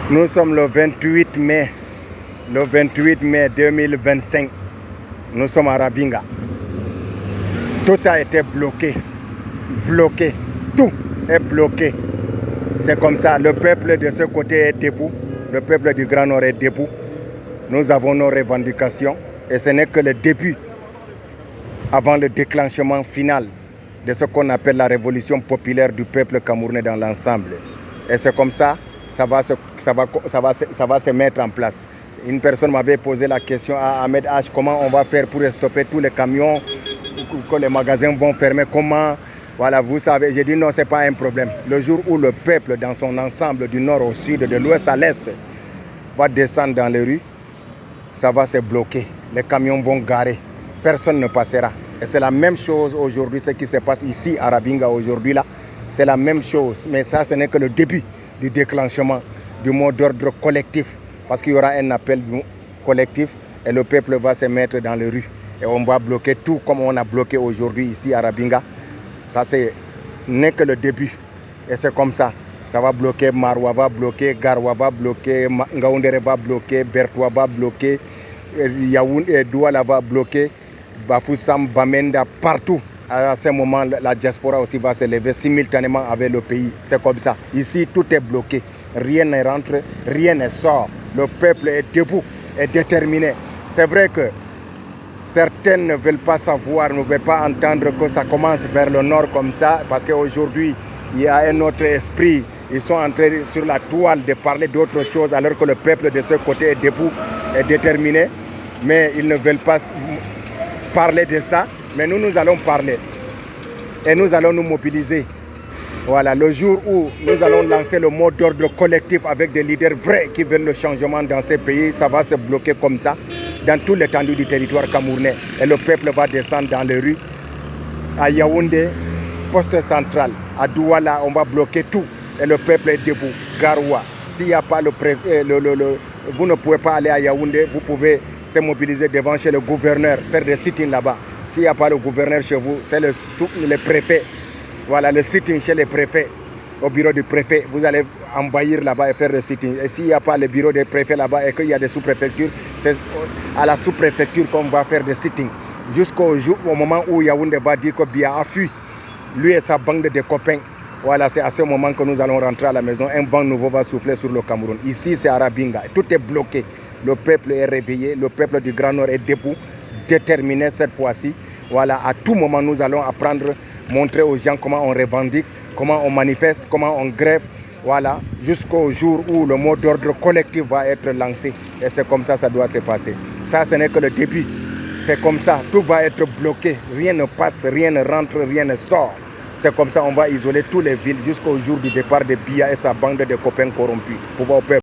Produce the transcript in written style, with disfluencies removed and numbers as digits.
Nous sommes le 28 mai 2025. Nous sommes à Rabinga. Tout a été bloqué. Tout est bloqué. C'est comme ça. Le peuple de ce côté est debout. Le peuple du Grand Nord est debout. Nous avons nos revendications. Et ce n'est que le début avant le déclenchement final de ce qu'on appelle la révolution populaire du peuple camerounais dans l'ensemble. Et c'est comme ça, ça va se mettre en place. Une personne m'avait posé la question à Ahmed H, comment on va faire pour stopper tous les camions, que les magasins vont fermer, comment, voilà, vous savez, j'ai dit non, ce n'est pas un problème. Le jour où le peuple dans son ensemble, du nord au sud, de l'ouest à l'est, va descendre dans les rues, ça va se bloquer, les camions vont garer, personne ne passera. Et c'est la même chose aujourd'hui, ce qui se passe ici à Rabinga aujourd'hui là, c'est la même chose. Mais ça, ce n'est que le début du déclenchement du mot d'ordre collectif. Parce qu'il y aura un appel collectif et le peuple va se mettre dans les rues. Et on va bloquer tout comme on a bloqué aujourd'hui ici à Rabinga. Ça, ce n'est que le début. Et c'est comme ça. Ça va bloquer Marwa, va bloquer Garwa, va bloquer Ngaoundéré, va bloquer Bertoua, va bloquer Yaoundé, Douala va bloquer Bafoussam, Bamenda, partout. À ce moment, la diaspora aussi va se lever simultanément avec le pays. C'est comme ça. Ici, tout est bloqué. Rien ne rentre, rien ne sort. Le peuple est debout, est déterminé. C'est vrai que certains ne veulent pas savoir, ne veulent pas entendre que ça commence vers le nord comme ça, parce qu'aujourd'hui, il y a un autre esprit. Ils sont en train sur la toile de parler d'autres choses, alors que le peuple de ce côté est debout, est déterminé. Mais ils ne veulent pas parler de ça. Mais nous allons parler. Et nous allons nous mobiliser. Voilà, le jour où nous allons lancer le mot d'ordre collectif avec des leaders vrais qui veulent le changement dans ces pays, ça va se bloquer comme ça, dans toute l'étendue du territoire camerounais. Et le peuple va descendre dans les rues. À Yaoundé, poste central. À Douala, on va bloquer tout. Et le peuple est debout. Garoua, s'il n'y a pas le préfet, vous ne pouvez pas aller à Yaoundé, vous pouvez se mobiliser devant chez le gouverneur, faire des sit-ins là-bas. S'il n'y a pas le gouverneur chez vous, c'est le préfet. Voilà, le sit-in chez les préfets, au bureau du préfet. Vous allez envahir là-bas et faire le sit-in. Et s'il n'y a pas le bureau des préfets là-bas et qu'il y a des sous-préfectures, c'est à la sous-préfecture qu'on va faire des sit-in. Jusqu'au moment où Yaoundé va dire que Biya a fui, lui et sa bande de copains. Voilà, c'est à ce moment que nous allons rentrer à la maison. Un vent nouveau va souffler sur le Cameroun. Ici, c'est à Rabinga. Tout est bloqué. Le peuple est réveillé. Le peuple du Grand Nord est debout, déterminé cette fois-ci. Voilà, à tout moment, nous allons apprendre, montrer aux gens comment on revendique, comment on manifeste, comment on grève. Voilà, jusqu'au jour où le mot d'ordre collectif va être lancé. Et c'est comme ça doit se passer. Ça, ce n'est que le début. C'est comme ça, tout va être bloqué. Rien ne passe, rien ne rentre, rien ne sort. C'est comme ça, on va isoler toutes les villes jusqu'au jour du départ de Biya et sa bande de copains corrompus. Pouvoir au peuple.